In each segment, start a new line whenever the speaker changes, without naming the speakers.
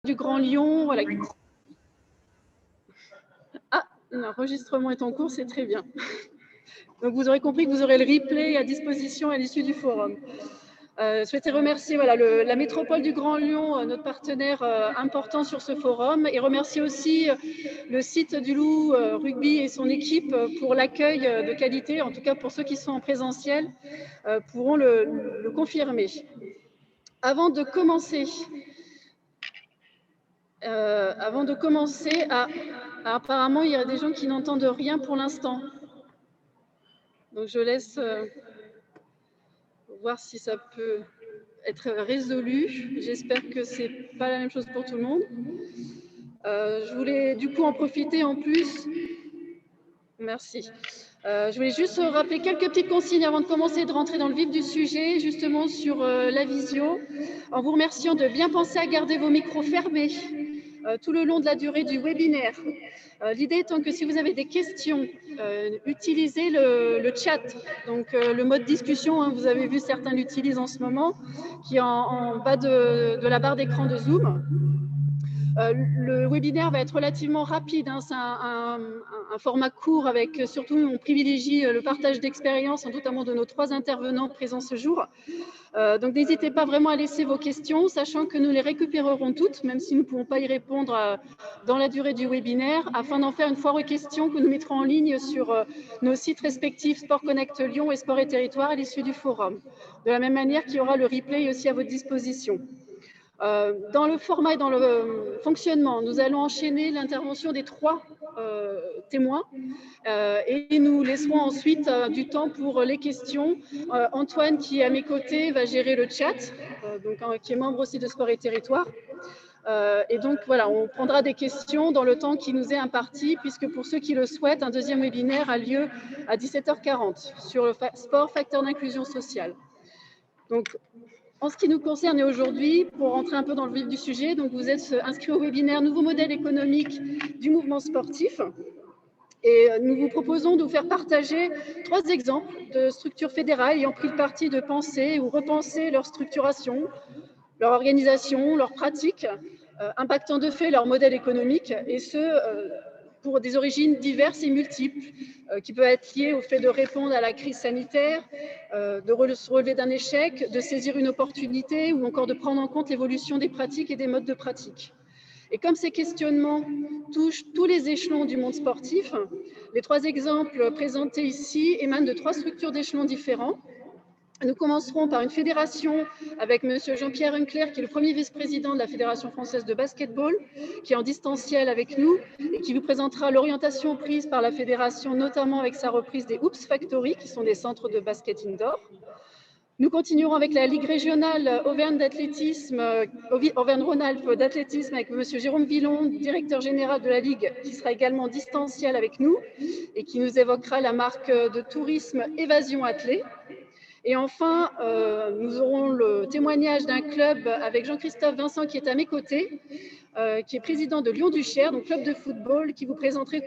du Grand Lyon. Voilà. Ah, l'enregistrement est en cours, c'est très bien. Donc vous aurez compris que vous aurez le replay à disposition à l'issue du forum. Je souhaitais remercier la métropole du Grand Lyon, notre partenaire important sur ce forum, et remercier aussi le site du Loup Rugby et son équipe pour l'accueil de qualité, en tout cas pour ceux qui sont en présentiel, pourront le confirmer. Avant de commencer, apparemment il y a des gens qui n'entendent rien pour l'instant. Donc je laisse voir si ça peut être résolu. J'espère que c'est pas la même chose pour tout le monde. Je voulais du coup en profiter en plus. Merci. Je voulais juste rappeler quelques petites consignes avant de commencer, de rentrer dans le vif du sujet, justement sur la visio, en vous remerciant de bien penser à garder vos micros fermés tout le long de la durée du webinaire. L'idée étant que si vous avez des questions, utilisez le chat, donc le mode discussion, hein, vous avez vu certains l'utilisent en ce moment, qui est en bas de la barre d'écran de Zoom. Le webinaire va être relativement rapide, hein, c'est un format court avec surtout, on privilégie le partage d'expériences, notamment de nos 3 intervenants présents ce jour. Donc n'hésitez pas vraiment à laisser vos questions, sachant que nous les récupérerons toutes, même si nous ne pouvons pas y répondre dans la durée du webinaire, afin d'en faire une foire aux questions que nous mettrons en ligne sur nos sites respectifs Sport Connect Lyon et Sport et Territoire à l'issue du forum. De la même manière qu'il y aura le replay aussi à votre disposition. Dans le format et dans le fonctionnement, nous allons enchaîner l'intervention des 3 témoins et nous laisserons ensuite du temps pour les questions. Antoine, qui est à mes côtés, va gérer le chat, qui est membre aussi de Sport et Territoire. Et donc voilà, on prendra des questions dans le temps qui nous est imparti, puisque pour ceux qui le souhaitent, un deuxième webinaire a lieu à 17h40 sur le sport, facteur d'inclusion sociale. Donc, en ce qui nous concerne aujourd'hui, pour rentrer un peu dans le vif du sujet, donc vous êtes inscrits au webinaire Nouveau modèle économique du mouvement sportif. Et nous vous proposons de vous faire partager 3 exemples de structures fédérales ayant pris le parti de penser ou repenser leur structuration, leur organisation, leurs pratiques, impactant de fait leur modèle économique, et ce, pour des origines diverses et multiples, qui peuvent être liées au fait de répondre à la crise sanitaire, de se relever d'un échec, de saisir une opportunité ou encore de prendre en compte l'évolution des pratiques et des modes de pratique. Et comme ces questionnements touchent tous les échelons du monde sportif, les 3 exemples présentés ici émanent de 3 structures d'échelons différents. Nous commencerons par une fédération avec monsieur Jean-Pierre Uncler, qui est le premier vice-président de la Fédération française de basketball, qui est en distanciel avec nous et qui vous présentera l'orientation prise par la fédération, notamment avec sa reprise des Hoops Factory, qui sont des centres de basket indoor. Nous continuerons avec la Ligue régionale Auvergne-Rhône-Alpes d'athlétisme avec monsieur Jérôme Villon, directeur général de la Ligue, qui sera également en distanciel avec nous et qui nous évoquera la marque de tourisme Évasion Athlée. Et enfin, nous aurons le témoignage d'un club avec Jean-Christophe Vincent qui est à mes côtés, qui est président de Lyon-Duchère, donc club de football, qui vous présentera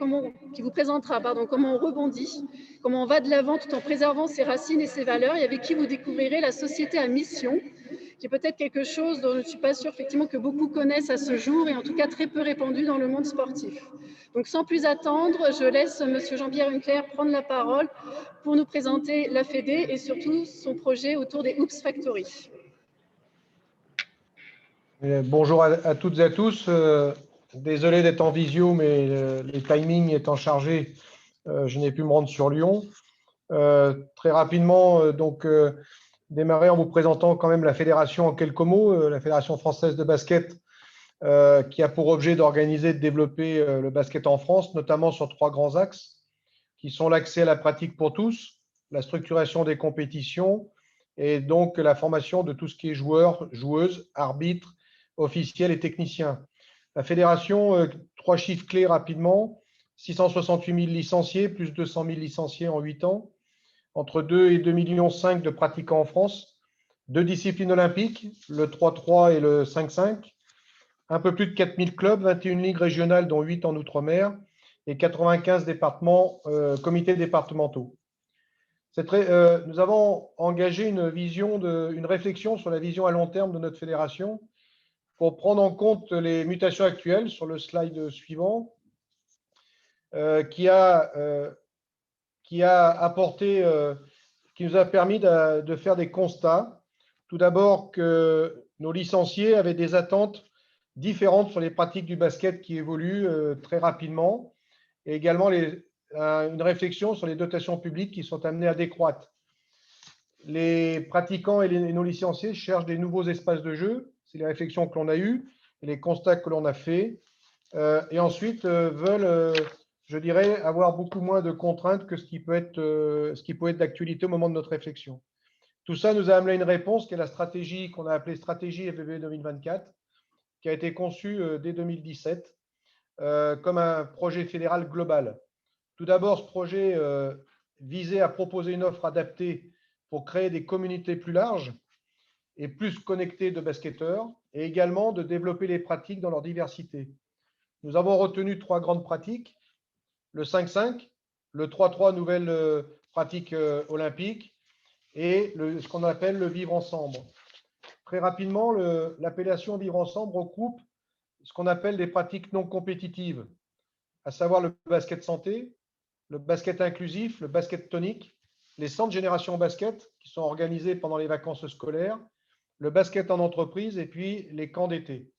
comment on rebondit, comment on va de l'avant tout en préservant ses racines et ses valeurs, et avec qui vous découvrirez la société à mission, qui est peut-être quelque chose dont je ne suis pas sûre effectivement que beaucoup connaissent à ce jour, et en tout cas très peu répandu dans le monde sportif. Donc sans plus attendre, je laisse monsieur Jean-Pierre Uncler prendre la parole pour nous présenter la Fédé et surtout son projet autour des Hoops Factory.
Bonjour à toutes et à tous. Désolé d'être en visio, mais les timings étant chargés, je n'ai pu me rendre sur Lyon. Très rapidement, démarrer en vous présentant quand même la fédération en quelques mots, la Fédération française de basket, qui a pour objet d'organiser et de développer le basket en France, notamment sur 3 grands axes, qui sont l'accès à la pratique pour tous, la structuration des compétitions et donc la formation de tout ce qui est joueurs, joueuses, arbitres, officiels et techniciens. La fédération, 3 chiffres clés rapidement, 668 000 licenciés, plus 200 000 licenciés en 8 ans, entre 2 et 2,5 millions de pratiquants en France, 2 disciplines olympiques, le 3-3 et le 5-5, un peu plus de 4 000 clubs, 21 ligues régionales dont 8 en Outre-mer et 95 comités départementaux. Nous avons engagé une réflexion sur la vision à long terme de notre fédération. Il pour prendre en compte les mutations actuelles sur le slide suivant, qui nous a permis de faire des constats. Tout d'abord, que nos licenciés avaient des attentes différentes sur les pratiques du basket qui évoluent très rapidement, et également une réflexion sur les dotations publiques qui sont amenées à décroître. Les pratiquants et nos licenciés cherchent des nouveaux espaces de jeu. C'est les réflexions que l'on a eues, et les constats que l'on a faits, et ensuite veulent, je dirais, avoir beaucoup moins de contraintes que ce qui peut être d'actualité au moment de notre réflexion. Tout ça nous a amené une réponse qui est la stratégie qu'on a appelée stratégie FBB 2024, qui a été conçue dès 2017 comme un projet fédéral global. Tout d'abord, ce projet visait à proposer une offre adaptée pour créer des communautés plus larges et plus connectées de basketteurs, et également de développer les pratiques dans leur diversité. Nous avons retenu 3 grandes pratiques: le 5-5, le 3-3, nouvelle pratique olympique, et ce qu'on appelle le vivre ensemble. Très rapidement, l'appellation vivre ensemble regroupe ce qu'on appelle des pratiques non compétitives, à savoir le basket santé, le basket inclusif, le basket tonique, les centres génération basket qui sont organisés pendant les vacances scolaires, le basket en entreprise et puis les camps d'été.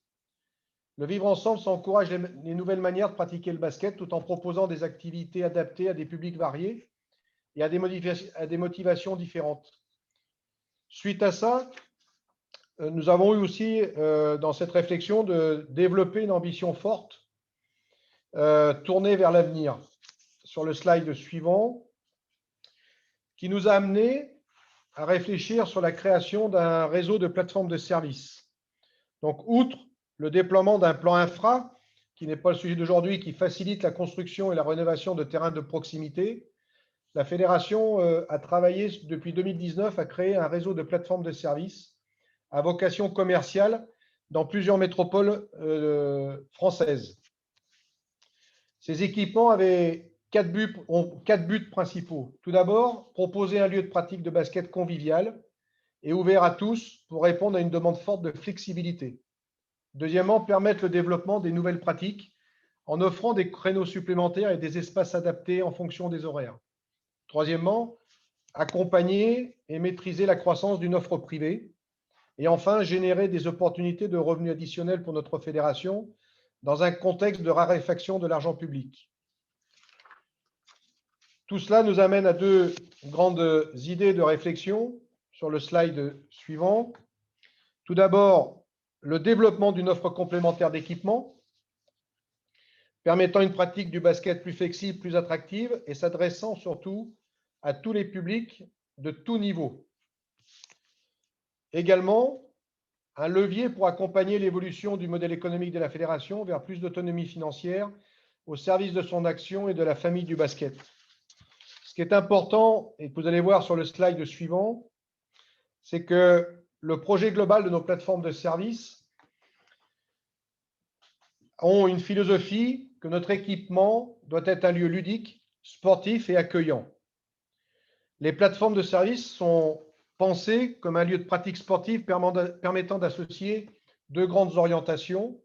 Le vivre ensemble, ça encourage les nouvelles manières de pratiquer le basket tout en proposant des activités adaptées à des publics variés et à des motivations différentes. Suite à ça, nous avons eu aussi dans cette réflexion de développer une ambition forte tournée vers l'avenir. Sur le slide suivant, qui nous a amené à réfléchir sur la création d'un réseau de plateformes de services. Donc, outre le déploiement d'un plan infra, qui n'est pas le sujet d'aujourd'hui, qui facilite la construction et la rénovation de terrains de proximité, la Fédération a travaillé depuis 2019 à créer un réseau de plateformes de services à vocation commerciale dans plusieurs métropoles françaises. Ces équipements ont 4 buts principaux. Tout d'abord, proposer un lieu de pratique de basket convivial et ouvert à tous pour répondre à une demande forte de flexibilité. Deuxièmement, permettre le développement des nouvelles pratiques en offrant des créneaux supplémentaires et des espaces adaptés en fonction des horaires. Troisièmement, accompagner et maîtriser la croissance d'une offre privée. Et enfin, générer des opportunités de revenus additionnels pour notre fédération dans un contexte de raréfaction de l'argent public. Tout cela nous amène à 2 grandes idées de réflexion sur le slide suivant. Tout d'abord, le développement d'une offre complémentaire d'équipement permettant une pratique du basket plus flexible, plus attractive et s'adressant surtout à tous les publics de tout niveau. Également, un levier pour accompagner l'évolution du modèle économique de la fédération vers plus d'autonomie financière au service de son action et de la famille du basket. Ce qui est important, et que vous allez voir sur le slide suivant, c'est que le projet global de nos plateformes de services ont une philosophie que notre équipement doit être un lieu ludique, sportif et accueillant. Les plateformes de services sont pensées comme un lieu de pratique sportive permettant d'associer 2 grandes orientations.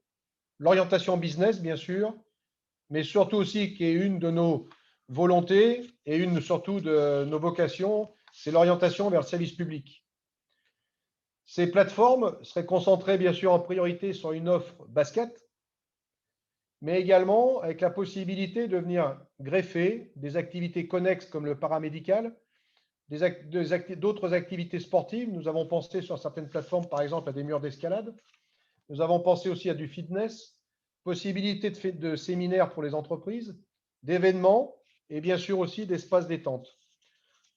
L'orientation business, bien sûr, mais surtout aussi, qui est une de nos volontés et une surtout de nos vocations, c'est l'orientation vers le service public. Ces plateformes seraient concentrées bien sûr en priorité sur une offre basket, mais également avec la possibilité de venir greffer des activités connexes comme le paramédical, d'autres activités sportives. Nous avons pensé sur certaines plateformes, par exemple, à des murs d'escalade. Nous avons pensé aussi à du fitness, possibilité de séminaires pour les entreprises, d'événements et bien sûr aussi d'espaces détente.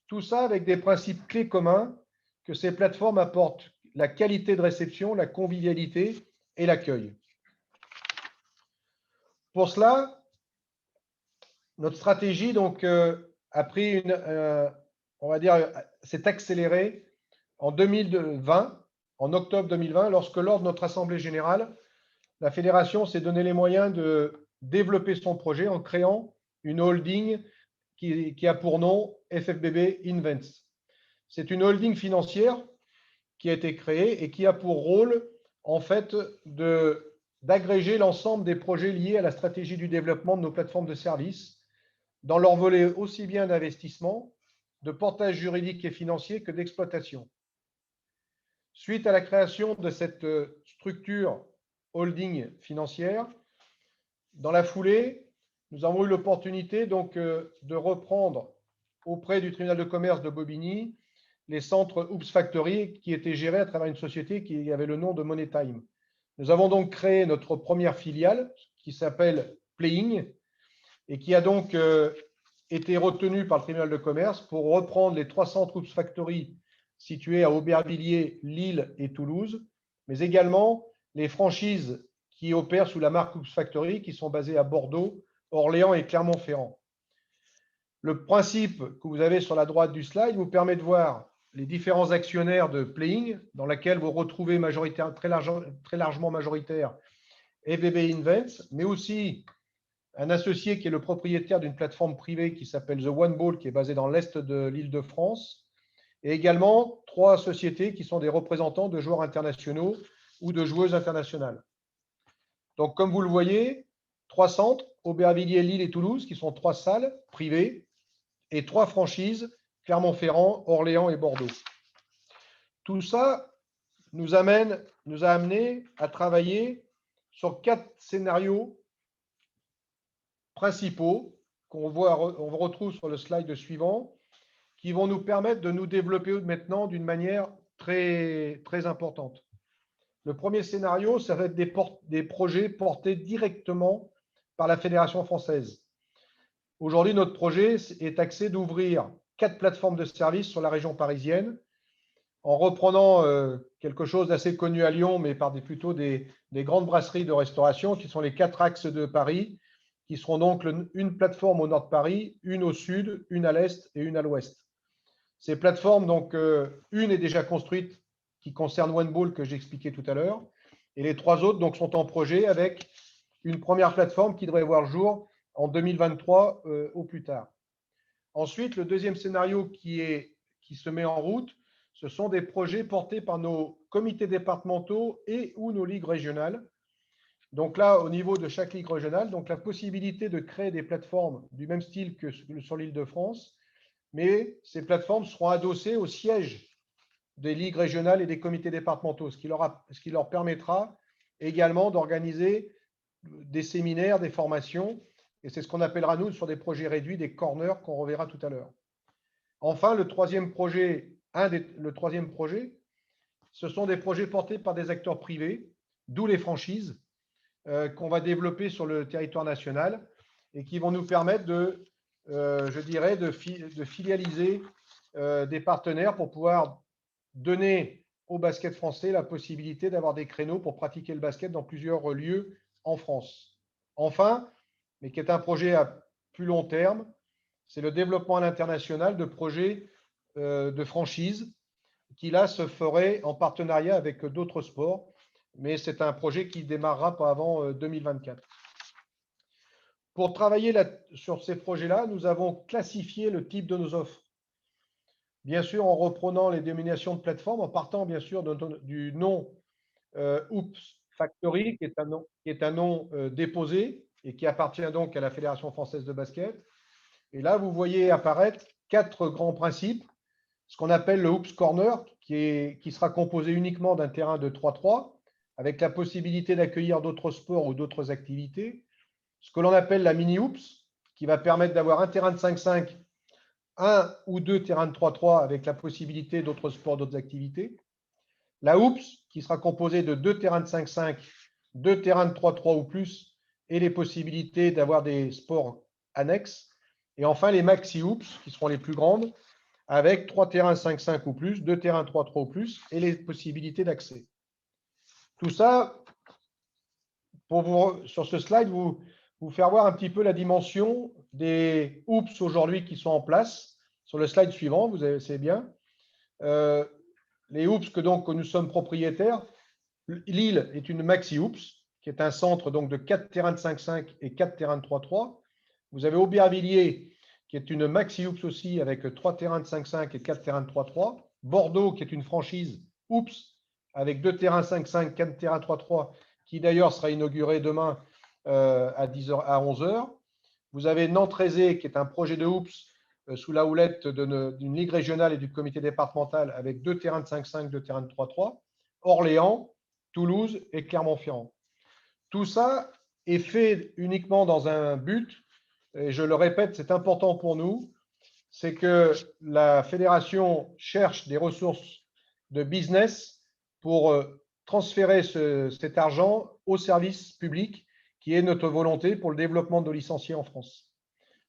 Tout ça avec des principes clés communs que ces plateformes apportent: la qualité de réception, la convivialité et l'accueil. Pour cela, notre stratégie donc a pris on va dire, s'est accélérée en 2020, en octobre 2020, lorsque lors de notre assemblée générale, la fédération s'est donné les moyens de développer son projet en créant une holding qui a pour nom FFBB Invents. C'est une holding financière qui a été créée et qui a pour rôle en fait, d'agréger l'ensemble des projets liés à la stratégie du développement de nos plateformes de services, dans leur volet aussi bien d'investissement, de portage juridique et financier que d'exploitation. Suite à la création de cette structure holding financière, dans la foulée, nous avons eu l'opportunité donc de reprendre auprès du tribunal de commerce de Bobigny les centres Oops Factory qui étaient gérés à travers une société qui avait le nom de MoneyTime. Nous avons donc créé notre première filiale qui s'appelle Playing et qui a donc été retenue par le tribunal de commerce pour reprendre les 3 centres Oops Factory situés à Aubervilliers, Lille et Toulouse, mais également les franchises qui opèrent sous la marque Oops Factory qui sont basées à Bordeaux, Orléans et Clermont-Ferrand. Le principe que vous avez sur la droite du slide vous permet de voir les différents actionnaires de Playing, dans laquelle vous retrouvez très largement majoritaire EVB Invents, mais aussi un associé qui est le propriétaire d'une plateforme privée qui s'appelle The One Ball, qui est basée dans l'Est de l'Île-de-France, et également 3 sociétés qui sont des représentants de joueurs internationaux ou de joueuses internationales. Donc, comme vous le voyez, 3 centres, Aubervilliers, Lille et Toulouse, qui sont 3 salles privées, et 3 franchises, Clermont-Ferrand, Orléans et Bordeaux. Tout ça nous a amené à travailler sur 4 scénarios principaux qu'on retrouve sur le slide suivant, qui vont nous permettre de nous développer maintenant d'une manière très, très importante. Le premier scénario, ça va être des projets portés directement par la Fédération française. Aujourd'hui, notre projet est axé d'ouvrir 4 plateformes de services sur la région parisienne, en reprenant quelque chose d'assez connu à Lyon, mais par plutôt des grandes brasseries de restauration, qui sont les 4 axes de Paris, qui seront donc une plateforme au nord de Paris, une au sud, une à l'est et une à l'ouest. Ces plateformes, donc, une est déjà construite, qui concerne One Ball, que j'expliquais tout à l'heure, et les 3 autres donc, sont en projet avec une première plateforme qui devrait voir le jour en 2023 au plus tard. Ensuite, le deuxième scénario qui se met en route, ce sont des projets portés par nos comités départementaux et ou nos ligues régionales. Donc là, au niveau de chaque ligue régionale, donc la possibilité de créer des plateformes du même style que sur l'Île-de-France, mais ces plateformes seront adossées au siège des ligues régionales et des comités départementaux, ce qui leur permettra également d'organiser des séminaires, des formations, et c'est ce qu'on appellera, nous, sur des projets réduits, des corners qu'on reverra tout à l'heure. Enfin, le troisième projet, ce sont des projets portés par des acteurs privés, d'où les franchises, qu'on va développer sur le territoire national et qui vont nous permettre de filialiser des partenaires pour pouvoir donner au basket français la possibilité d'avoir des créneaux pour pratiquer le basket dans plusieurs lieux en France. Enfin, mais qui est un projet à plus long terme, c'est le développement à l'international de projets de franchise qui là se ferait en partenariat avec d'autres sports, mais c'est un projet qui démarrera pas avant 2024. Pour travailler sur ces projets-là, nous avons classifié le type de nos offres. Bien sûr, en reprenant les dénominations de plateforme, en partant bien sûr du nom Oops Factory, qui est un nom déposé et qui appartient donc à la Fédération française de basket. Et là, vous voyez apparaître 4 grands principes. Ce qu'on appelle le Oops Corner, qui sera composé uniquement d'un terrain de 3-3, avec la possibilité d'accueillir d'autres sports ou d'autres activités. Ce que l'on appelle la mini Oops, qui va permettre d'avoir un terrain de 5-5, un ou 2 terrains de 3-3 avec la possibilité d'autres sports, d'autres activités. La Oops, qui sera composée de 2 terrains de 5-5, 2 terrains de 3-3 ou plus, et les possibilités d'avoir des sports annexes. Et enfin, les Maxi Oops, qui seront les plus grandes, avec 3 terrains 5-5 ou plus, 2 terrains 3-3 ou plus, et les possibilités d'accès. Tout ça, sur ce slide, vous faire voir un petit peu la dimension des Oops aujourd'hui qui sont en place. Sur le slide suivant, vous savez bien. Les Oops que nous sommes propriétaires, Lille est une Maxi Oops, qui est un centre donc de 4 terrains de 5-5 et 4 terrains de 3-3. Vous avez Aubervilliers, qui est une Maxi Oops aussi, avec 3 terrains de 5-5 et 4 terrains de 3-3. Bordeaux, qui est une franchise Oops, avec 2 terrains 5-5, 4 terrains 3-3, qui d'ailleurs sera inauguré demain à 10h, à 11h. Vous avez Nantes-Rézé, qui est un projet de hoops sous la houlette d'une ligue régionale et du comité départemental, avec 2 terrains de 5-5, 2 terrains de 3-3. Orléans, Toulouse et Clermont-Ferrand. Tout ça est fait uniquement dans un but, et je le répète, c'est important pour nous, c'est que la fédération cherche des ressources de business pour transférer cet argent au service public, qui est notre volonté pour le développement de nos licenciés en France.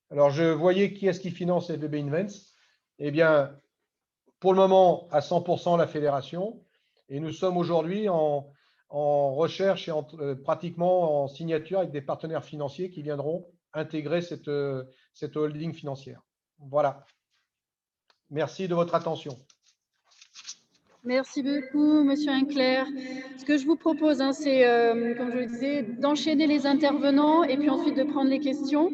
Alors, je voyais qui est-ce qui finance FBB Invents. Eh bien, pour le moment, à 100% la fédération. Et nous sommes aujourd'hui en recherche et pratiquement en signature avec des partenaires financiers qui viendront intégrer cette holding financière. Voilà. Merci de votre attention.
Merci beaucoup, Monsieur Hinclair. Ce que je vous propose, c'est, comme je le disais, d'enchaîner les intervenants et puis ensuite de prendre les questions.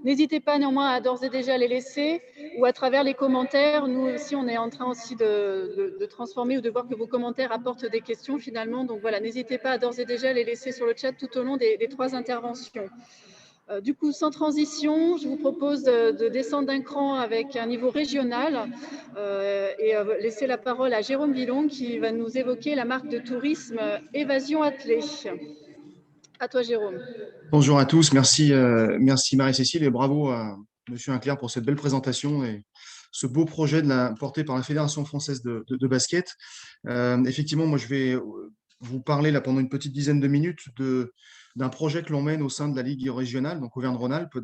N'hésitez pas néanmoins à d'ores et déjà les laisser ou à travers les commentaires. Nous aussi, on est en train aussi de transformer ou de voir que vos commentaires apportent des questions finalement. Donc voilà, n'hésitez pas à d'ores et déjà les laisser sur le chat tout au long des 3 interventions. Du coup, sans transition, je vous propose de descendre d'un cran avec un niveau régional et laisser la parole à Jérôme Villon qui va nous évoquer la marque de tourisme Évasion Athlée. À toi, Jérôme.
Bonjour à tous, merci Marie-Cécile et bravo à Monsieur Hinclair pour cette belle présentation et ce beau projet porté par la Fédération française de basket. Effectivement, moi je vais vous parler là pendant une petite dizaine de minutes d'un projet que l'on mène au sein de la Ligue régionale, donc Auvergne-Rhône-Alpes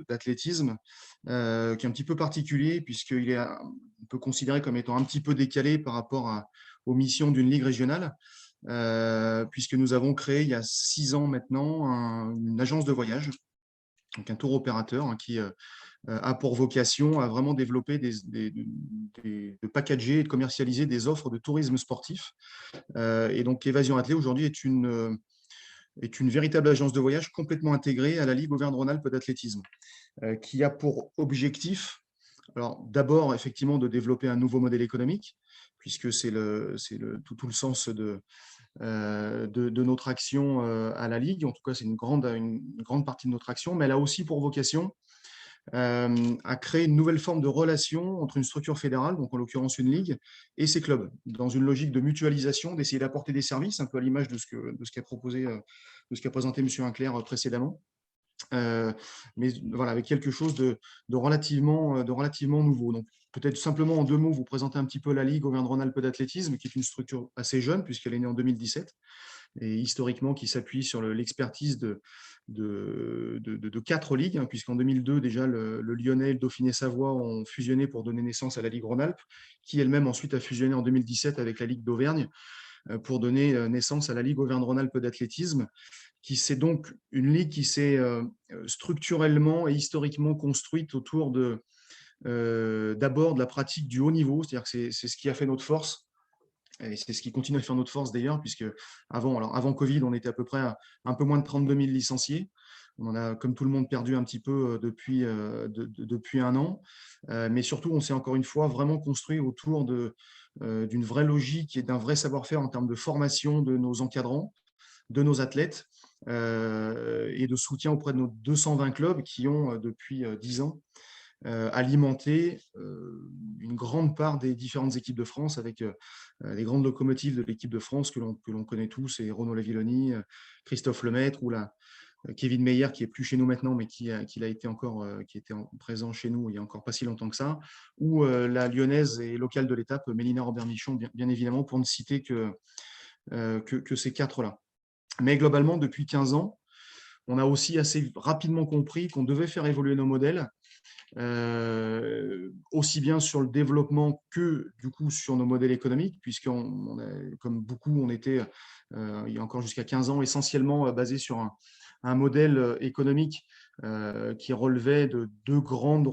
d'athlétisme, qui est un petit peu particulier puisqu'il on peut considérer comme étant un petit peu décalé par rapport aux missions d'une Ligue régionale. Puisque nous avons créé il y a 6 ans maintenant une agence de voyage, donc un tour opérateur qui a pour vocation à vraiment développer de packager et de commercialiser des offres de tourisme sportif. Et donc Évasion Athlée aujourd'hui est une véritable agence de voyage complètement intégrée à la Ligue Auvergne-Rhône-Alpes d'athlétisme, qui a pour objectif, alors d'abord effectivement de développer un nouveau modèle économique, puisque c'est tout le sens de notre action à la Ligue. En tout cas, c'est une grande partie de notre action, mais elle a aussi pour vocation à créer une nouvelle forme de relation entre une structure fédérale, donc en l'occurrence une ligue, et ses clubs, dans une logique de mutualisation, d'essayer d'apporter des services, un peu à l'image de ce qu'a présenté M. Hinclair précédemment. Mais voilà, avec quelque chose de relativement nouveau. Donc, peut-être simplement en 2 mots, vous présenter un petit peu la Ligue Auvergne-Rhône-Alpes d'athlétisme, qui est une structure assez jeune, puisqu'elle est née en 2017, et historiquement qui s'appuie sur l'expertise de 4 ligues, puisqu'en 2002, déjà, le Lyonnais et le Dauphiné Savoie ont fusionné pour donner naissance à la Ligue Rhône-Alpes, qui elle-même ensuite a fusionné en 2017 avec la Ligue d'Auvergne pour donner naissance à la Ligue Auvergne-Rhône-Alpes d'athlétisme, qui c'est donc une ligue qui s'est structurellement et historiquement construite autour d'abord de la pratique du haut niveau, c'est-à-dire que c'est ce qui a fait notre force, et c'est ce qui continue à faire notre force d'ailleurs, puisque avant Covid, on était à peu près à un peu moins de 32 000 licenciés. On en a, comme tout le monde, perdu un petit peu depuis 1 an. Mais surtout, on s'est encore une fois vraiment construit autour d'une vraie logique et d'un vrai savoir-faire en termes de formation de nos encadrants, de nos athlètes, et de soutien auprès de nos 220 clubs qui ont, depuis 10 ans, alimenté une grande part des différentes équipes de France avec les grandes locomotives de l'équipe de France que l'on connaît tous, et Renaud Lavilloni, Christophe Lemaître ou Kevin Meyer, qui est plus chez nous maintenant, mais qui était présent chez nous il n'y a encore pas si longtemps que ça, ou la lyonnaise et locale de l'étape, Mélina Robert-Michon, bien évidemment, pour ne citer que ces 4-là. Mais globalement, depuis 15 ans, on a aussi assez rapidement compris qu'on devait faire évoluer nos modèles, aussi bien sur le développement que du coup sur nos modèles économiques, puisqu'on comme beaucoup, on était il y a encore jusqu'à 15 ans essentiellement basé sur un modèle économique qui relevait de 2 grandes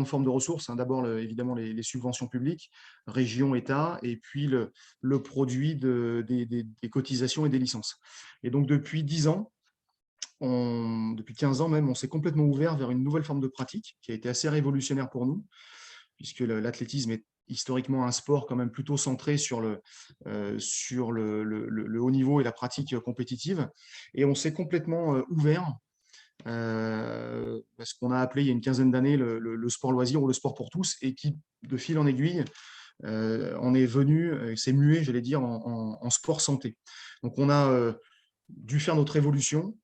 formes de ressources. D'abord, évidemment, les subventions publiques, région, État, et puis le produit des cotisations et des licences. Et donc, depuis 10 ans, depuis 15 ans même, on s'est complètement ouvert vers une nouvelle forme de pratique qui a été assez révolutionnaire pour nous, puisque l'athlétisme est historiquement un sport quand même plutôt centré sur le haut niveau et la pratique compétitive. Et on s'est complètement ouvert à ce qu'on a appelé il y a une quinzaine d'années le sport loisir ou le sport pour tous, et qui, de fil en aiguille, en est venu, s'est mué, j'allais dire, en sport santé. Donc on a dû faire notre évolution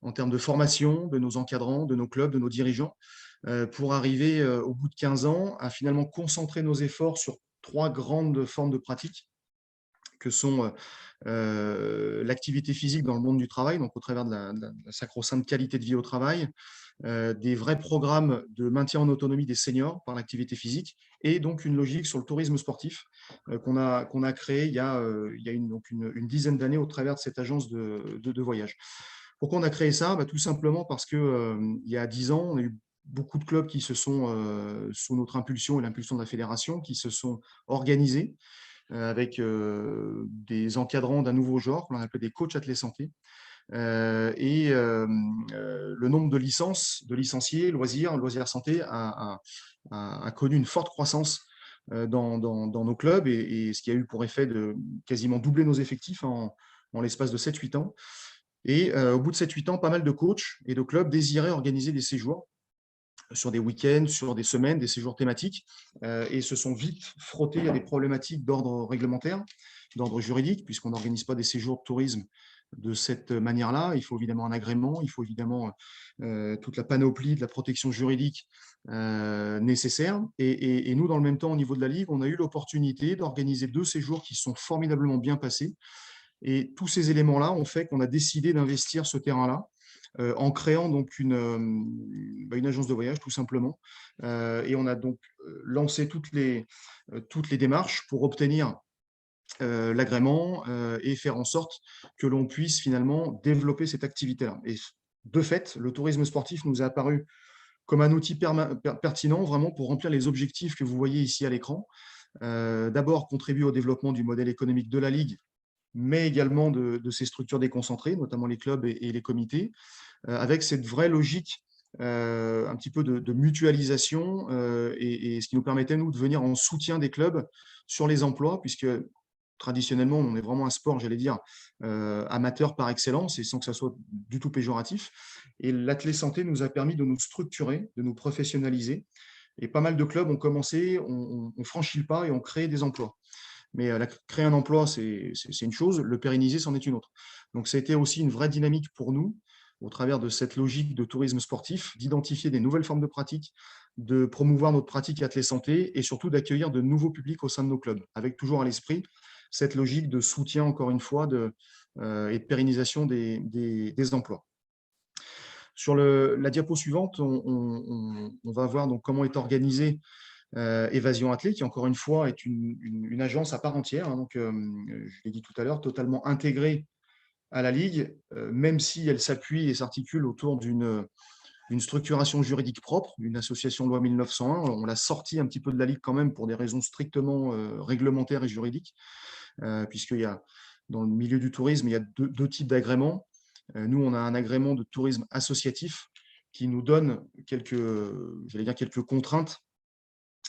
en termes de formation de nos encadrants, de nos clubs, de nos dirigeants, pour arriver au bout de 15 ans à finalement concentrer nos efforts sur 3 grandes formes de pratique, que sont l'activité physique dans le monde du travail, donc au travers de la sacro-sainte qualité de vie au travail, des vrais programmes de maintien en autonomie des seniors par l'activité physique, et donc une logique sur le tourisme sportif qu'on a créé il y a une dizaine d'années au travers de cette agence de voyage. Pourquoi on a créé ça? Tout simplement parce que il y a 10 ans, on a eu beaucoup de clubs qui se sont, sous notre impulsion et l'impulsion de la fédération, qui se sont organisés avec des encadrants d'un nouveau genre, qu'on appelle des coachs athlètes santé. Le nombre de licences, de licenciés, loisirs santé a connu une forte croissance dans nos clubs, et ce qui a eu pour effet de quasiment doubler nos effectifs en l'espace de 7-8 ans. Et au bout de 7-8 ans, pas mal de coachs et de clubs désiraient organiser des séjours sur des week-ends, sur des semaines, des séjours thématiques, et se sont vite frottés à des problématiques d'ordre réglementaire, d'ordre juridique, puisqu'on n'organise pas des séjours de tourisme de cette manière-là. Il faut évidemment un agrément, il faut évidemment toute la panoplie de la protection juridique nécessaire. Et nous, dans le même temps, au niveau de la Ligue, on a eu l'opportunité d'organiser 2 séjours qui sont formidablement bien passés. Et tous ces éléments-là ont fait qu'on a décidé d'investir ce terrain-là en créant donc une agence de voyage, tout simplement. Et on a donc lancé toutes les démarches pour obtenir l'agrément et faire en sorte que l'on puisse finalement développer cette activité-là. Et de fait, le tourisme sportif nous est apparu comme un outil pertinent vraiment pour remplir les objectifs que vous voyez ici à l'écran. D'abord, contribuer au développement du modèle économique de la Ligue, mais également de ces structures déconcentrées, notamment les clubs et les comités, avec cette vraie logique un petit peu de mutualisation, et ce qui nous permettait, nous, de venir en soutien des clubs sur les emplois, puisque traditionnellement, on est vraiment un sport, j'allais dire, amateur par excellence, et sans que ça soit du tout péjoratif. Et l'athlète santé nous a permis de nous structurer, de nous professionnaliser. Et pas mal de clubs ont commencé, on franchit le pas et on crée des emplois. Mais créer un emploi, c'est une chose, le pérenniser, c'en est une autre. Donc, c'était aussi une vraie dynamique pour nous, au travers de cette logique de tourisme sportif, d'identifier des nouvelles formes de pratique, de promouvoir notre pratique athlète santé, et surtout d'accueillir de nouveaux publics au sein de nos clubs, avec toujours à l'esprit cette logique de soutien, encore une fois, et de pérennisation des emplois. Sur la diapo suivante, on va voir donc comment est organisée Évasion Athlée, qui encore une fois est une agence à part entière, hein, donc je l'ai dit tout à l'heure, totalement intégrée à la Ligue, même si elle s'appuie et s'articule autour d'une structuration juridique propre, une association de loi 1901. On l'a sortie un petit peu de la Ligue quand même pour des raisons strictement réglementaires et juridiques, puisqu'il y a, dans le milieu du tourisme, il y a deux types d'agréments. Nous, on a un agrément de tourisme associatif qui nous donne quelques contraintes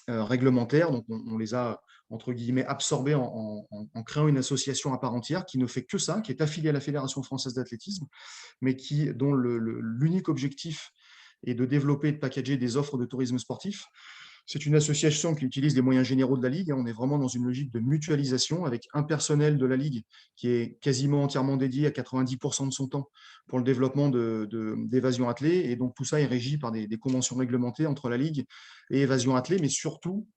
réglementaires. Donc, on les a, entre guillemets, absorbés en créant une association à part entière qui ne fait que ça, qui est affiliée à la Fédération française d'athlétisme, mais dont l'unique objectif est de développer et de packager des offres de tourisme sportif. C'est une association qui utilise les moyens généraux de la Ligue. On est vraiment dans une logique de mutualisation avec un personnel de la Ligue qui est quasiment entièrement dédié à 90% de son temps pour le développement d'Évasion Athlée. Et donc, tout ça est régi par des conventions réglementées entre la Ligue et Évasion Athlée. Mais surtout,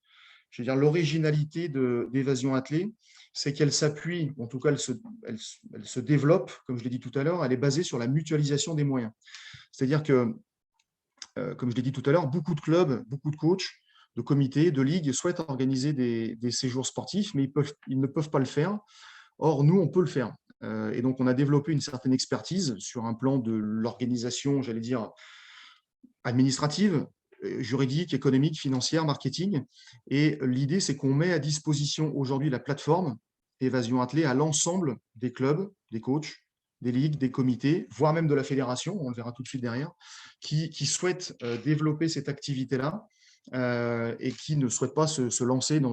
je veux dire, l'originalité d'Évasion Athlée, c'est qu'elle s'appuie, en tout cas, elle se développe, comme je l'ai dit tout à l'heure, elle est basée sur la mutualisation des moyens. C'est-à-dire que, comme je l'ai dit tout à l'heure, beaucoup de clubs, beaucoup de coachs, de comités, de ligues souhaitent organiser des séjours sportifs, mais ils ne peuvent pas le faire. Or, nous, on peut le faire. Et donc, on a développé une certaine expertise sur un plan de l'organisation, j'allais dire, administrative, juridique, économique, financière, marketing. Et l'idée, c'est qu'on met à disposition aujourd'hui la plateforme Évasion Athlée à l'ensemble des clubs, des coachs, des ligues, des comités, voire même de la fédération, on le verra tout de suite derrière, qui souhaitent développer cette activité-là et qui ne souhaitent pas se lancer dans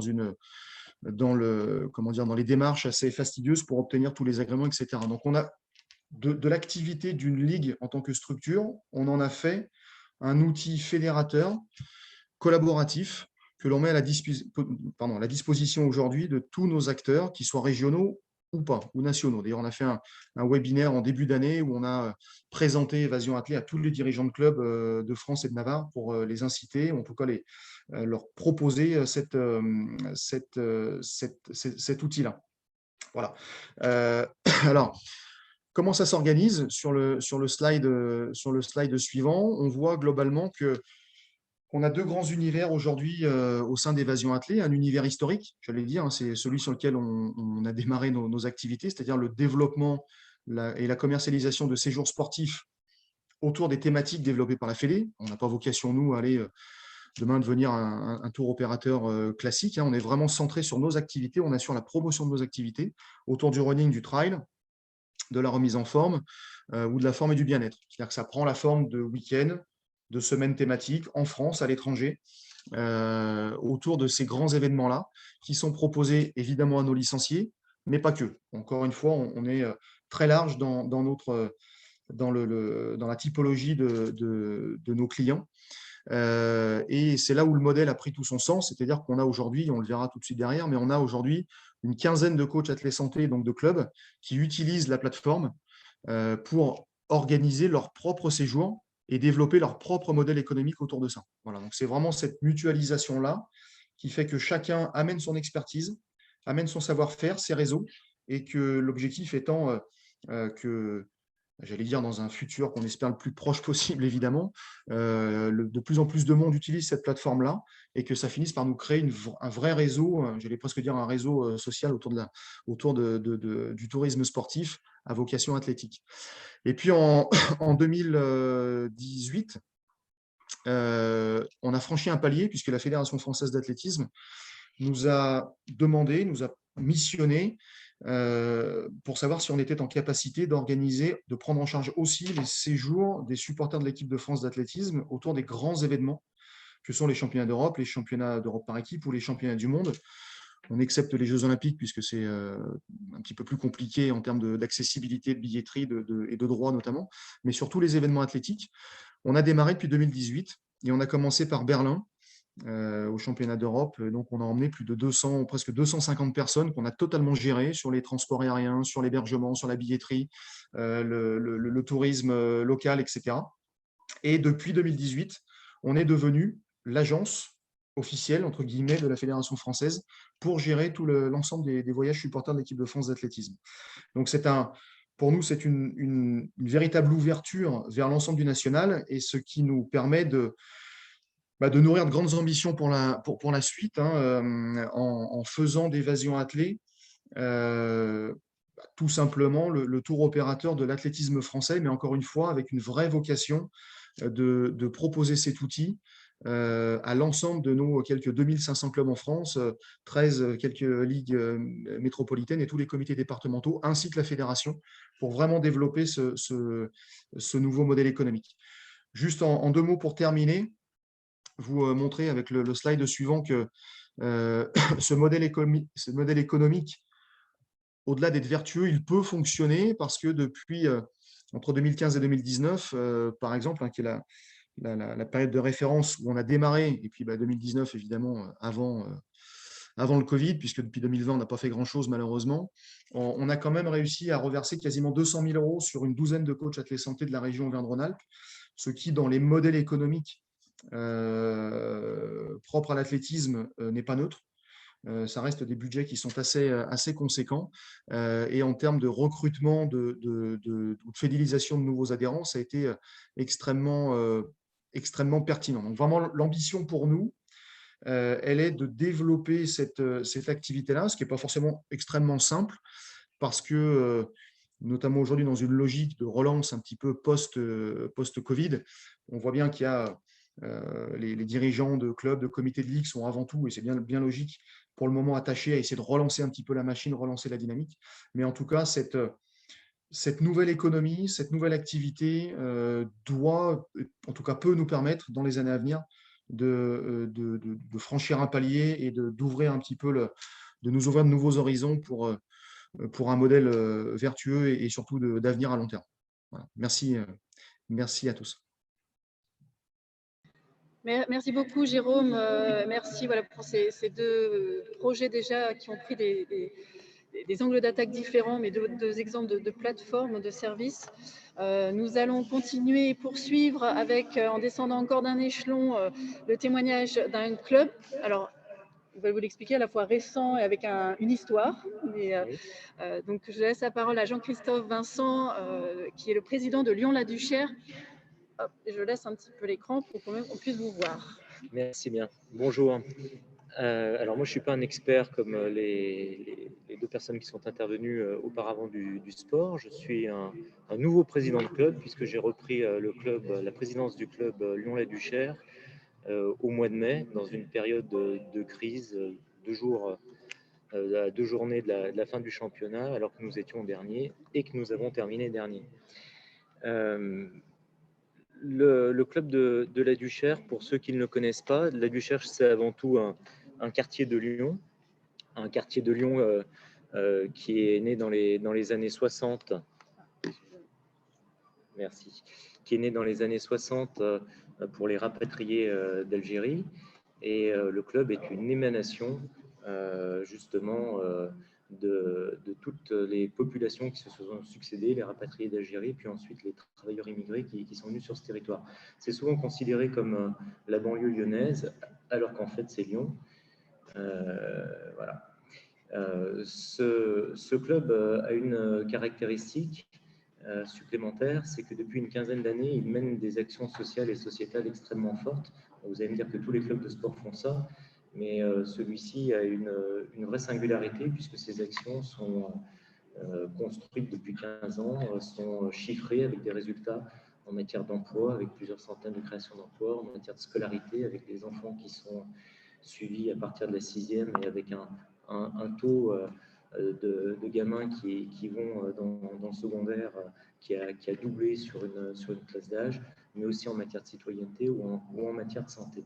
les démarches assez fastidieuses pour obtenir tous les agréments, etc. Donc, on a de l'activité d'une ligue en tant que structure, on en a fait un outil fédérateur, collaboratif, que l'on met à la disposition aujourd'hui de tous nos acteurs, qu'ils soient régionaux ou pas, ou nationaux. D'ailleurs, on a fait un webinaire en début d'année où on a présenté Évasion Athlée à tous les dirigeants de clubs de France et de Navarre pour les inciter, ou en tout cas leur proposer cet outil-là. Voilà. Alors, comment ça s'organise sur le slide suivant? On voit globalement qu'on a deux grands univers aujourd'hui au sein d'Évasion Athlée. Un univers historique, j'allais dire, hein, c'est celui sur lequel on a démarré nos activités, c'est-à-dire le développement et la commercialisation de séjours sportifs autour des thématiques développées par la Fédé. On n'a pas vocation, nous, à aller demain devenir un tour opérateur classique, hein. On est vraiment centré sur nos activités, on assure la promotion de nos activités autour du running, du trail, de la remise en forme ou de la forme et du bien-être. C'est-à-dire que ça prend la forme de week-ends, de semaines thématiques en France, à l'étranger, autour de ces grands événements-là, qui sont proposés évidemment à nos licenciés, mais pas que. Encore une fois, on est très large dans la typologie de nos clients. Et c'est là où le modèle a pris tout son sens, c'est-à-dire qu'on a aujourd'hui, on le verra tout de suite derrière, mais on a aujourd'hui une quinzaine de coachs athlètes santé, donc de clubs, qui utilisent la plateforme pour organiser leur propre séjour et développer leur propre modèle économique autour de ça. Voilà, donc c'est vraiment cette mutualisation-là qui fait que chacun amène son expertise, amène son savoir-faire, ses réseaux, et que l'objectif étant que, j'allais dire dans un futur qu'on espère le plus proche possible, évidemment, de plus en plus de monde utilise cette plateforme-là et que ça finisse par nous créer un vrai réseau, j'allais presque dire un réseau social autour du tourisme sportif à vocation athlétique. Et puis en 2018, on a franchi un palier puisque la Fédération française d'athlétisme nous a demandé, nous a missionné pour savoir si on était en capacité d'organiser, de prendre en charge aussi les séjours des supporters de l'équipe de France d'athlétisme autour des grands événements que sont les championnats d'Europe, les championnats d'Europe par équipe ou les championnats du monde. On accepte les Jeux Olympiques puisque c'est un petit peu plus compliqué en termes d'accessibilité, de billetterie et de droits notamment, mais surtout les événements athlétiques. On a démarré depuis 2018 et on a commencé par Berlin, au championnat d'Europe. Donc, on a emmené plus de 200, presque 250 personnes qu'on a totalement gérées sur les transports aériens, sur l'hébergement, sur la billetterie, le tourisme local, etc. Et depuis 2018, on est devenu l'agence officielle, entre guillemets, de la Fédération française pour gérer tout l'ensemble des voyages supporters de l'équipe de France d'athlétisme. Donc, pour nous, c'est une véritable ouverture vers l'ensemble du national et ce qui nous permet de nourrir de grandes ambitions pour la suite, hein, en faisant d'Évasion Athlée tout simplement le tour opérateur de l'athlétisme français, mais encore une fois, avec une vraie vocation de proposer cet outil à l'ensemble de nos quelques 2500 clubs en France, 13 quelques ligues métropolitaines et tous les comités départementaux, ainsi que la fédération, pour vraiment développer ce nouveau modèle économique. Juste en deux mots pour terminer, vous montrer avec le slide suivant que ce modèle économique, au-delà d'être vertueux, il peut fonctionner parce que depuis entre 2015 et 2019, par exemple, hein, qui est la période de référence où on a démarré, et puis 2019 évidemment avant le Covid, puisque depuis 2020 on n'a pas fait grand-chose malheureusement, on a quand même réussi à reverser quasiment 200 000 € sur une douzaine de coachs athlètes santé de la région Auvergne-Rhône-Alpes, ce qui dans les modèles économiques propre à l'athlétisme n'est pas neutre. Ça reste des budgets qui sont assez conséquents. Et en termes de recrutement, de fidélisation de nouveaux adhérents, ça a été extrêmement pertinent. Donc vraiment, l'ambition pour nous, elle est de développer cette activité-là, ce qui n'est pas forcément extrêmement simple, parce que notamment aujourd'hui dans une logique de relance un petit peu post-Covid, on voit bien qu'il y a les dirigeants de clubs, de comités de ligue sont avant tout, et c'est bien logique, pour le moment attachés à essayer de relancer un petit peu la machine, relancer la dynamique. Mais en tout cas, cette nouvelle économie, cette nouvelle activité doit, en tout cas peut nous permettre, dans les années à venir, de franchir un palier et d'ouvrir un petit peu, de nous ouvrir de nouveaux horizons pour un modèle vertueux et surtout d'avenir à long terme. Voilà. Merci à tous.
Merci beaucoup, Jérôme. Merci voilà, pour ces deux projets déjà qui ont pris des angles d'attaque différents, mais deux exemples de plateformes, de services. Nous allons continuer et poursuivre avec, en descendant encore d'un échelon, le témoignage d'un club. Alors, je vais vous l'expliquer, à la fois récent et avec une histoire. Mais, donc, je laisse la parole à Jean-Christophe Vincent, qui est le président de Lyon-la-Duchère. Hop, et je laisse un petit peu l'écran pour qu'on puisse vous voir.
Merci bien. Bonjour. Alors moi, je ne suis pas un expert comme les deux personnes qui sont intervenues auparavant du sport. Je suis un nouveau président de club puisque j'ai repris la présidence du club Lyon-la-Duchère au mois de mai, dans une période de crise, 2 journées de la fin du championnat, alors que nous étions derniers et que nous avons terminé dernier. Le club de la Duchère, pour ceux qui ne le connaissent pas, la Duchère, c'est avant tout un quartier de Lyon, qui est né dans les années 60. Merci. Qui est né dans les années 60 pour les rapatriés d'Algérie. Et le club est une émanation justement de toutes les populations qui se sont succédées, les rapatriés d'Algérie, puis ensuite les travailleurs immigrés qui sont venus sur ce territoire. C'est souvent considéré comme la banlieue lyonnaise, alors qu'en fait c'est Lyon. Voilà. Ce club a une caractéristique supplémentaire, c'est que depuis une quinzaine d'années, il mène des actions sociales et sociétales extrêmement fortes. Vous allez me dire que tous les clubs de sport font ça, mais celui-ci a une vraie singularité puisque ces actions sont construites depuis 15 ans, sont chiffrées avec des résultats en matière d'emploi, avec plusieurs centaines de créations d'emplois, en matière de scolarité, avec des enfants qui sont suivis à partir de la 6e et avec un taux de gamins qui vont dans le secondaire qui a doublé sur une classe d'âge, mais aussi en matière de citoyenneté ou en matière de santé.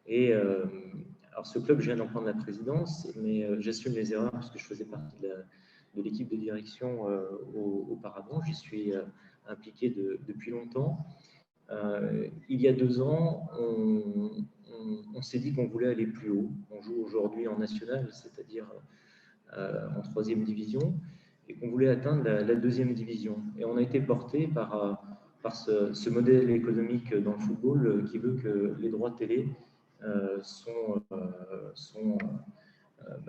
Et alors ce club, je viens d'en prendre la présidence, mais j'assume les erreurs parce que je faisais partie de l'équipe de direction auparavant. J'y suis impliqué depuis longtemps. Il y a 2 ans, on s'est dit qu'on voulait aller plus haut. On joue aujourd'hui en national, c'est-à-dire en 3e division, et qu'on voulait atteindre la 2e division. Et on a été porté par ce modèle économique dans le football qui veut que les droits de télé sont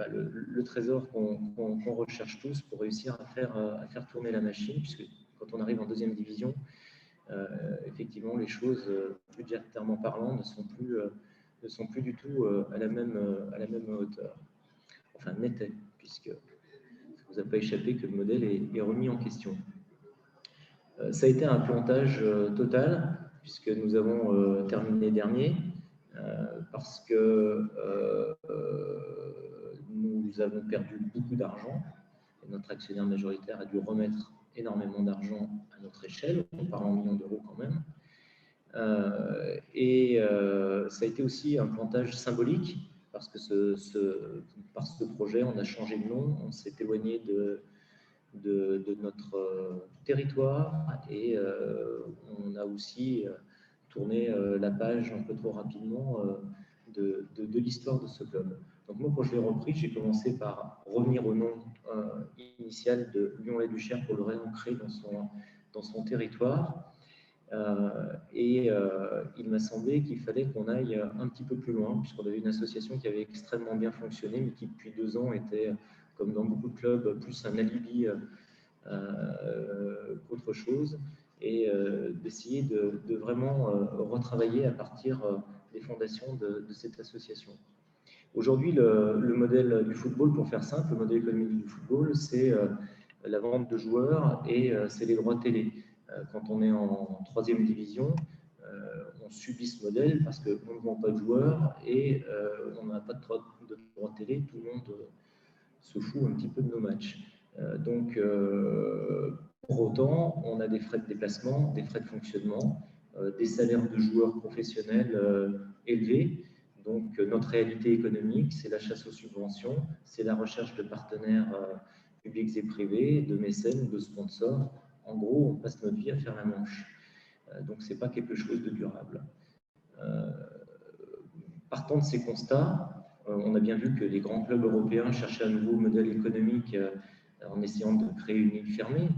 le trésor qu'on recherche tous pour réussir à faire tourner la machine, puisque quand on arrive en 2e division, effectivement, les choses, budgétairement parlant, ne sont plus du tout à la même hauteur. Enfin, n'étaient, puisque ça ne vous a pas échappé que le modèle est remis en question. Ça a été un plantage total, puisque nous avons terminé dernier, parce que nous avons perdu beaucoup d'argent, et notre actionnaire majoritaire a dû remettre énormément d'argent à notre échelle, on parle en millions d'euros quand même. Ça a été aussi un plantage symbolique, parce que par ce projet, on a changé de nom, on s'est éloigné de notre territoire et on a aussi tourné la page un peu trop rapidement de l'histoire de ce club. Donc moi, quand je l'ai repris, j'ai commencé par revenir au nom initial de Lyon-la-Duchère pour le réancrer dans son territoire. Il m'a semblé qu'il fallait qu'on aille un petit peu plus loin, puisqu'on avait une association qui avait extrêmement bien fonctionné, mais qui depuis 2 ans était, comme dans beaucoup de clubs, plus un alibi qu'autre chose, et d'essayer de vraiment retravailler à partir des fondations de cette association. Aujourd'hui, le modèle du football, pour faire simple, le modèle économique du football, c'est la vente de joueurs et c'est les droits télé. Quand on est en 3e division, on subit ce modèle parce qu'on ne vend pas de joueurs et on n'a pas de droits télé. Tout le monde se fout un petit peu de nos matchs. Donc, pour autant, on a des frais de déplacement, des frais de fonctionnement. des salaires de joueurs professionnels élevés. Donc, notre réalité économique, c'est la chasse aux subventions, c'est la recherche de partenaires publics et privés, de mécènes, de sponsors. En gros, on passe notre vie à faire la manche. Donc, ce n'est pas quelque chose de durable. Partant de ces constats, on a bien vu que les grands clubs européens cherchaient un nouveau modèle économique en essayant de créer une île fermée.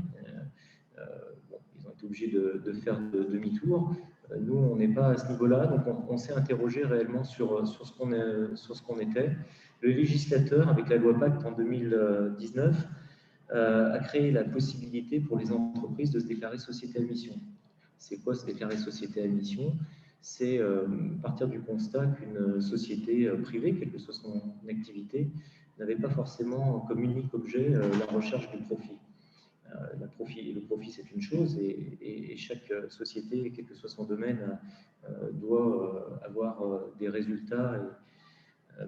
Bon, ils ont été obligés de faire demi-tour. Nous, on n'est pas à ce niveau-là, donc on s'est interrogé réellement sur ce qu'on était. Le législateur, avec la loi Pacte en 2019, a créé la possibilité pour les entreprises de se déclarer société à mission. C'est quoi se déclarer société à mission? C'est partir du constat qu'une société privée, quelle que soit son activité, n'avait pas forcément comme unique objet la recherche du profit. Le profit, c'est une chose, et chaque société, quel que soit son domaine, doit avoir des résultats.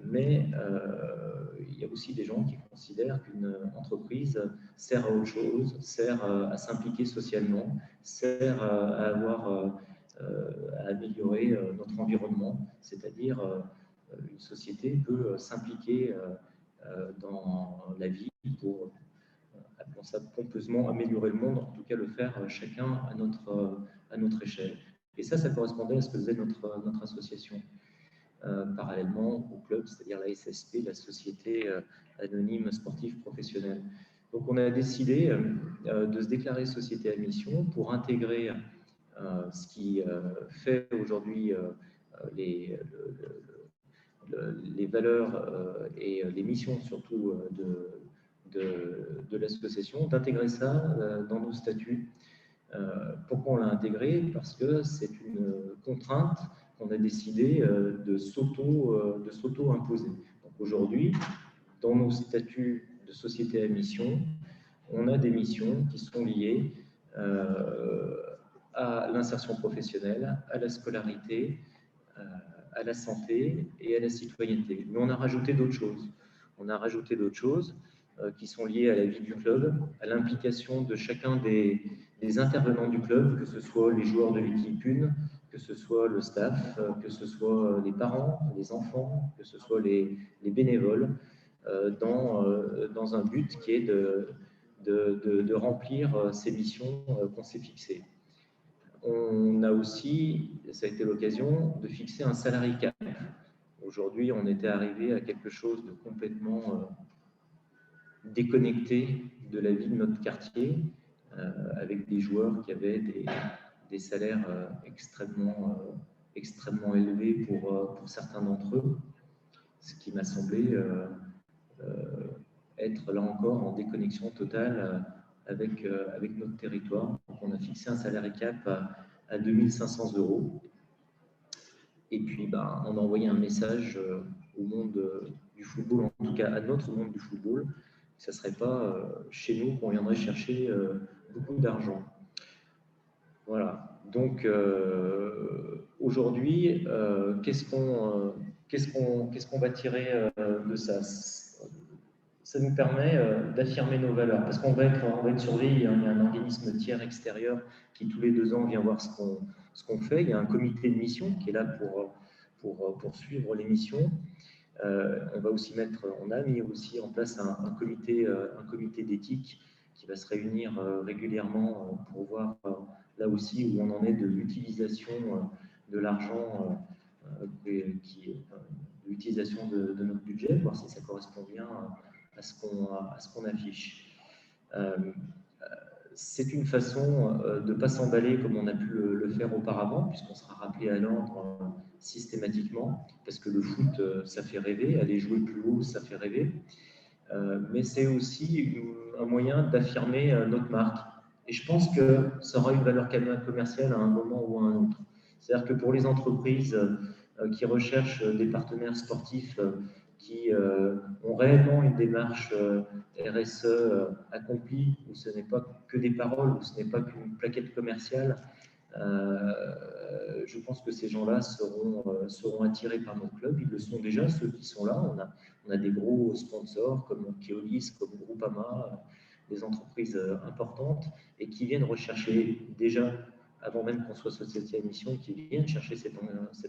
Mais il y a aussi des gens qui considèrent qu'une entreprise sert à autre chose, sert à s'impliquer socialement, sert à améliorer notre environnement, c'est-à-dire une société peut s'impliquer dans la vie pour, appelons ça pompeusement, améliorer le monde, en tout cas le faire chacun à notre échelle. Et ça correspondait à ce que faisait notre association. Parallèlement au club, c'est-à-dire la SSP, la Société Anonyme Sportive Professionnelle. Donc on a décidé de se déclarer société à mission pour intégrer ce qui fait aujourd'hui les valeurs et les missions surtout de l'association, d'intégrer ça dans nos statuts. Pourquoi on l'a intégré? Parce que c'est une contrainte qu'on a décidé de s'auto-imposer. Donc aujourd'hui, dans nos statuts de société à mission, on a des missions qui sont liées à l'insertion professionnelle, à la scolarité, à la santé et à la citoyenneté. Mais on a rajouté d'autres choses. On a rajouté d'autres choses qui sont liées à la vie du club, à l'implication de chacun des intervenants du club, que ce soit les joueurs de l'équipe 1, que ce soit le staff, que ce soit les parents, les enfants, que ce soit les bénévoles, dans un but qui est de remplir ces missions qu'on s'est fixées. On a aussi, ça a été l'occasion, de fixer un salary cap. Aujourd'hui, on était arrivé à quelque chose de complètement déconnecté de la vie de notre quartier, avec des joueurs qui avaient des salaires extrêmement élevés pour certains d'entre eux, ce qui m'a semblé être là encore en déconnexion totale avec notre territoire. Donc on a fixé un salary cap à 2 500 €. Et puis, on a envoyé un message au monde du football, en tout cas à notre monde du football. Ce ne serait pas chez nous qu'on viendrait chercher beaucoup d'argent. Voilà. Donc, aujourd'hui, qu'est-ce qu'on va tirer de ça? Ça nous permet d'affirmer nos valeurs, parce qu'on va être surveillé. Hein. Il y a un organisme tiers extérieur qui, tous les 2 ans, vient voir ce qu'on fait. Il y a un comité de mission qui est là pour suivre les missions. On a mis aussi en place un comité d'éthique qui va se réunir régulièrement pour voir là aussi où on en est de l'utilisation de l'argent, l'utilisation de notre budget, voir si ça correspond bien à ce qu'on affiche. C'est une façon de ne pas s'emballer comme on a pu le faire auparavant, puisqu'on sera rappelé à l'ordre systématiquement, parce que le foot, ça fait rêver, aller jouer plus haut, ça fait rêver, mais c'est aussi un moyen d'affirmer notre marque. Et je pense que ça aura une valeur commerciale à un moment ou à un autre. C'est-à-dire que pour les entreprises qui recherchent des partenaires sportifs qui ont réellement une démarche RSE accomplie, où ce n'est pas que des paroles, où ce n'est pas qu'une plaquette commerciale, je pense que ces gens-là seront attirés par notre club. Ils le sont déjà, ceux qui sont là. On a des gros sponsors comme Keolis, comme Groupama, des entreprises importantes, et qui viennent rechercher déjà avant même qu'on soit société à mission, qui viennent chercher cet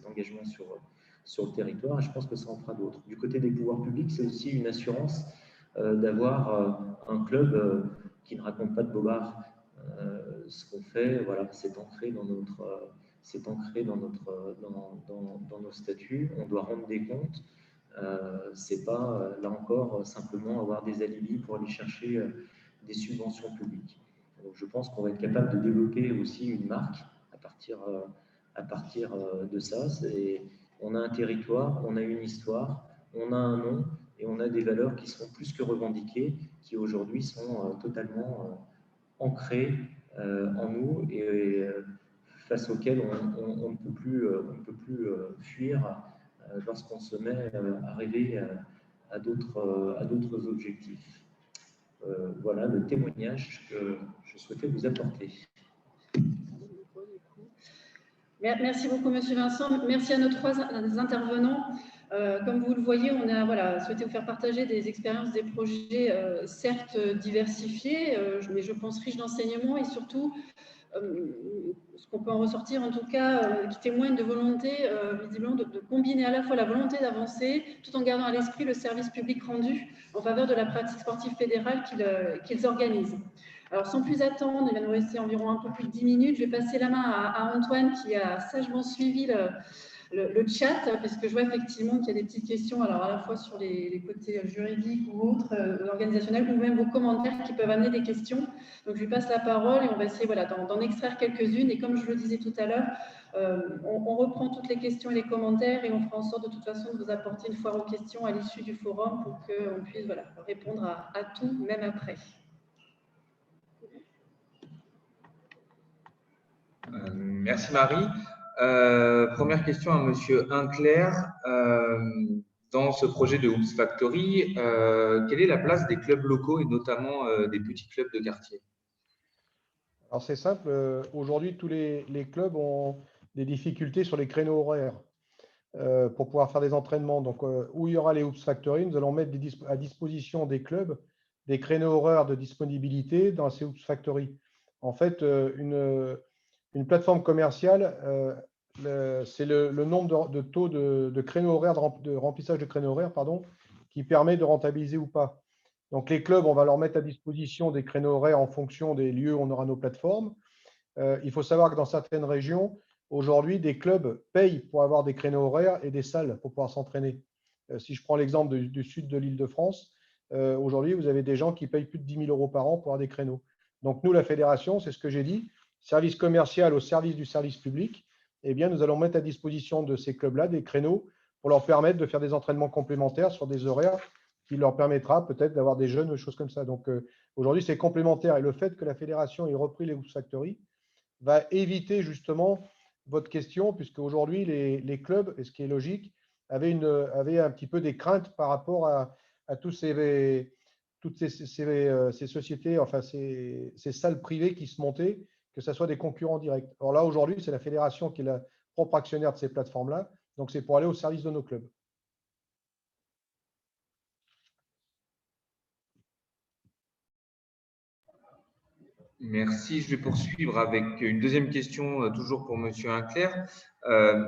engagement sur le territoire. Et je pense que ça en fera d'autres. Du côté des pouvoirs publics, c'est aussi une assurance d'avoir un club qui ne raconte pas de bobards. Ce qu'on fait, voilà, c'est ancré dans notre, dans nos statuts. On doit rendre des comptes. C'est pas, là encore, simplement avoir des alibis pour aller chercher des subventions publiques. Donc, je pense qu'on va être capable de développer aussi une marque à partir de ça. On a un territoire, on a une histoire, on a un nom et on a des valeurs qui sont plus que revendiquées, qui aujourd'hui sont totalement ancrées en nous et face auxquelles on ne peut plus fuir lorsqu'on se met à rêver à d'autres objectifs. Voilà le témoignage que je souhaitais vous apporter.
Merci beaucoup, Monsieur Vincent. Merci à nos 3 intervenants. Comme vous le voyez, on a souhaité vous faire partager des expériences, des projets certes diversifiés, mais je pense riches d'enseignements et surtout ce qu'on peut en ressortir en tout cas, qui témoigne de volonté visiblement de combiner à la fois la volonté d'avancer tout en gardant à l'esprit le service public rendu en faveur de la pratique sportive fédérale qu'ils organisent. Alors sans plus attendre, il va nous rester environ un peu plus de 10 minutes. Je vais passer la main à Antoine qui a sagement suivi le chat, puisque je vois effectivement qu'il y a des petites questions, alors à la fois sur les côtés juridiques ou autres, organisationnels, ou même vos commentaires qui peuvent amener des questions. Donc je lui passe la parole et on va essayer d'en extraire quelques-unes. Et comme je le disais tout à l'heure, on reprend toutes les questions et les commentaires et on fera en sorte de toute façon de vous apporter une foire aux questions à l'issue du forum pour qu'on puisse répondre à tout, même après.
Merci Marie. Première question à Monsieur Hinclair. Dans ce projet de Hoops Factory, quelle est la place des clubs locaux et notamment des petits clubs de quartier?
Alors c'est simple, aujourd'hui tous les clubs ont des difficultés sur les créneaux horaires pour pouvoir faire des entraînements. Donc où il y aura les Hoops Factory, nous allons mettre à disposition des clubs des créneaux horaires de disponibilité dans ces Hoops Factory. En fait, une plateforme commerciale, c'est le nombre de taux de créneaux horaires, de remplissage de créneaux horaires, qui permet de rentabiliser ou pas. Donc, les clubs, on va leur mettre à disposition des créneaux horaires en fonction des lieux où on aura nos plateformes. Il faut savoir que dans certaines régions, aujourd'hui, des clubs payent pour avoir des créneaux horaires et des salles pour pouvoir s'entraîner. Si je prends l'exemple du sud de l'Île-de-France, aujourd'hui, vous avez des gens qui payent plus de 10 000 € par an pour avoir des créneaux. Donc, nous, la fédération, c'est ce que j'ai dit, service commercial au service du service public, eh bien, nous allons mettre à disposition de ces clubs-là des créneaux pour leur permettre de faire des entraînements complémentaires sur des horaires qui leur permettra peut-être d'avoir des jeunes ou des choses comme ça. Donc, aujourd'hui, c'est complémentaire. Et le fait que la fédération ait repris les Hoops Factory va éviter justement votre question, puisque aujourd'hui, les clubs, et ce qui est logique, avaient un petit peu des craintes par rapport à toutes ces sociétés, enfin ces salles privées qui se montaient, que ce soit des concurrents directs. Alors là, aujourd'hui, c'est la fédération qui est la propre actionnaire de ces plateformes-là. Donc, c'est pour aller au service de nos clubs.
Merci. Je vais poursuivre avec une deuxième question, toujours pour Monsieur Hinclair.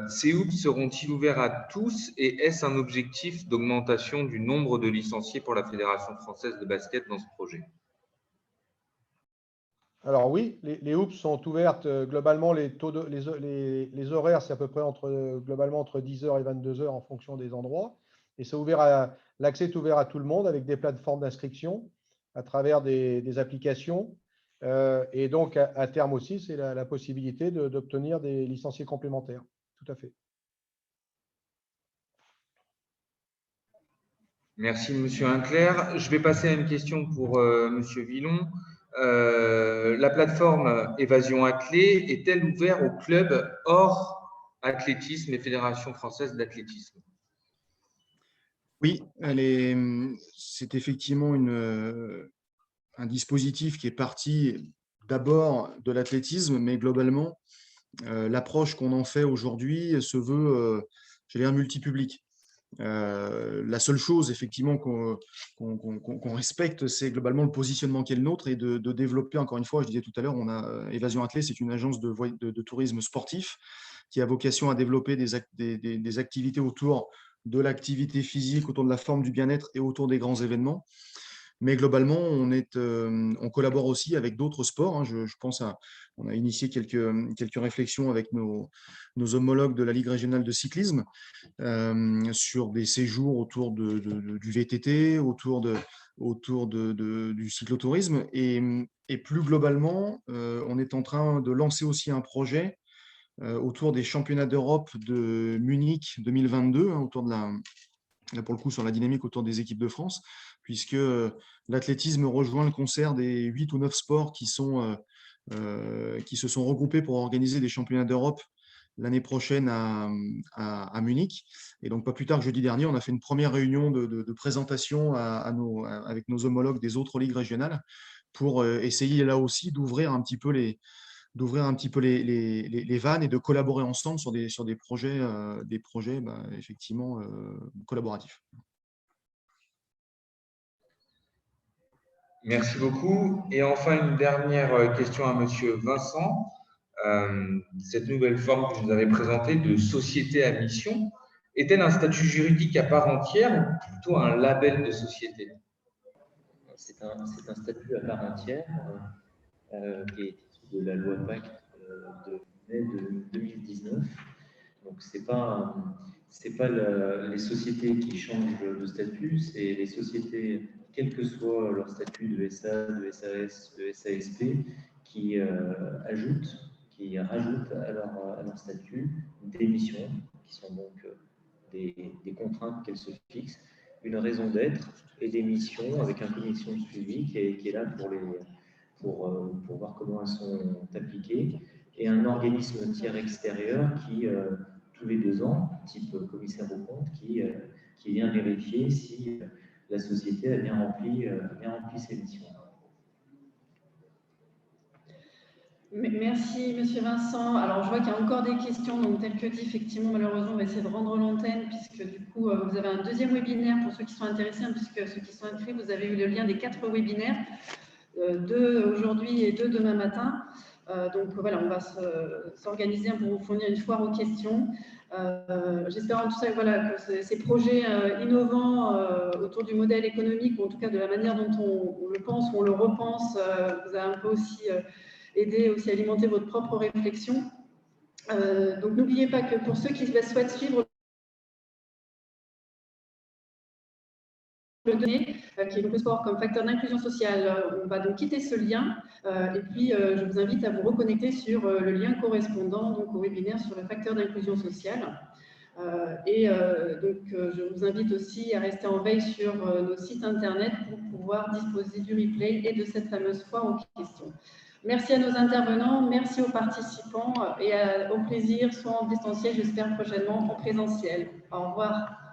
Ces hoops seront-ils ouverts à tous et est-ce un objectif d'augmentation du nombre de licenciés pour la Fédération française de basket dans ce projet?
Alors oui, les hoops sont ouvertes globalement, les horaires, c'est à peu près globalement entre 10h et 22h en fonction des endroits. Et l'accès est ouvert à tout le monde avec des plateformes d'inscription à travers des applications. Et donc, à terme aussi, c'est la possibilité d'obtenir des licenciés complémentaires. Tout à fait.
Merci, Monsieur Hinclair. Je vais passer à une question pour Monsieur Villon. La plateforme Évasion Athlé est-elle ouverte aux clubs hors athlétisme et Fédération française d'athlétisme?
Oui, c'est effectivement un dispositif qui est parti d'abord de l'athlétisme, mais globalement, l'approche qu'on en fait aujourd'hui se veut, j'allais dire, multipublic. La seule chose, effectivement, qu'on respecte, c'est globalement le positionnement qui est le nôtre et de développer, encore une fois, je disais tout à l'heure, on a Évasion Athlée, c'est une agence de tourisme sportif qui a vocation à développer des activités autour de l'activité physique, autour de la forme du bien-être et autour des grands événements. Mais globalement, on collabore aussi avec d'autres sports. Je pense on a initié quelques réflexions avec nos homologues de la Ligue régionale de cyclisme sur des séjours autour du VTT, autour du cyclotourisme. Et plus globalement, on est en train de lancer aussi un projet autour des championnats d'Europe de Munich 2022, autour de là pour le coup sur la dynamique autour des équipes de France, puisque l'athlétisme rejoint le concert des 8 ou 9 sports qui se sont regroupés pour organiser des championnats d'Europe l'année prochaine à Munich. Et donc, pas plus tard que jeudi dernier, on a fait une première réunion de présentation avec nos homologues des autres ligues régionales pour essayer là aussi d'ouvrir un petit peu les vannes et de collaborer ensemble sur des projets effectivement collaboratifs.
Merci beaucoup. Et enfin, une dernière question à Monsieur Vincent. Cette nouvelle forme que vous avez présentée de société à mission est-elle un statut juridique à part entière ou plutôt un label de société?
C'est un statut à part entière qui est issu de la loi Pacte de mai de 2019. Donc, ce n'est pas les sociétés qui changent de statut, c'est les sociétés, quel que soit leur statut de SA, de SAS, de SASP, qui rajoutent à leur statut des missions, qui sont donc des contraintes qu'elles se fixent, une raison d'être et des missions avec un commission de suivi qui est là pour voir comment elles sont appliquées, et un organisme tiers extérieur qui, tous les 2 ans, type commissaire aux comptes, qui vient vérifier si la société a bien rempli ses missions.
Merci, Monsieur Vincent. Alors, je vois qu'il y a encore des questions, donc tel que dit, effectivement, malheureusement, on va essayer de rendre l'antenne, puisque du coup, vous avez un deuxième webinaire pour ceux qui sont intéressés, puisque ceux qui sont inscrits, vous avez eu le lien des 4 webinaires, 2 aujourd'hui et 2 demain matin. Donc voilà, on va s'organiser pour vous fournir une foire aux questions. J'espère en tout cas que ces projets innovants autour du modèle économique, ou en tout cas de la manière dont on le pense ou on le repense, vous a un peu aussi aidé aussi à alimenter votre propre réflexion. Donc n'oubliez pas que pour ceux qui souhaitent suivre le donné, qui est donc le sport comme facteur d'inclusion sociale, on va donc quitter ce lien et puis je vous invite à vous reconnecter sur le lien correspondant donc au webinaire sur le facteur d'inclusion sociale. Donc je vous invite aussi à rester en veille sur nos sites internet pour pouvoir disposer du replay et de cette fameuse foire aux questions. Merci à nos intervenants, merci aux participants et au plaisir, soit en distanciel, j'espère prochainement en présentiel. Au revoir.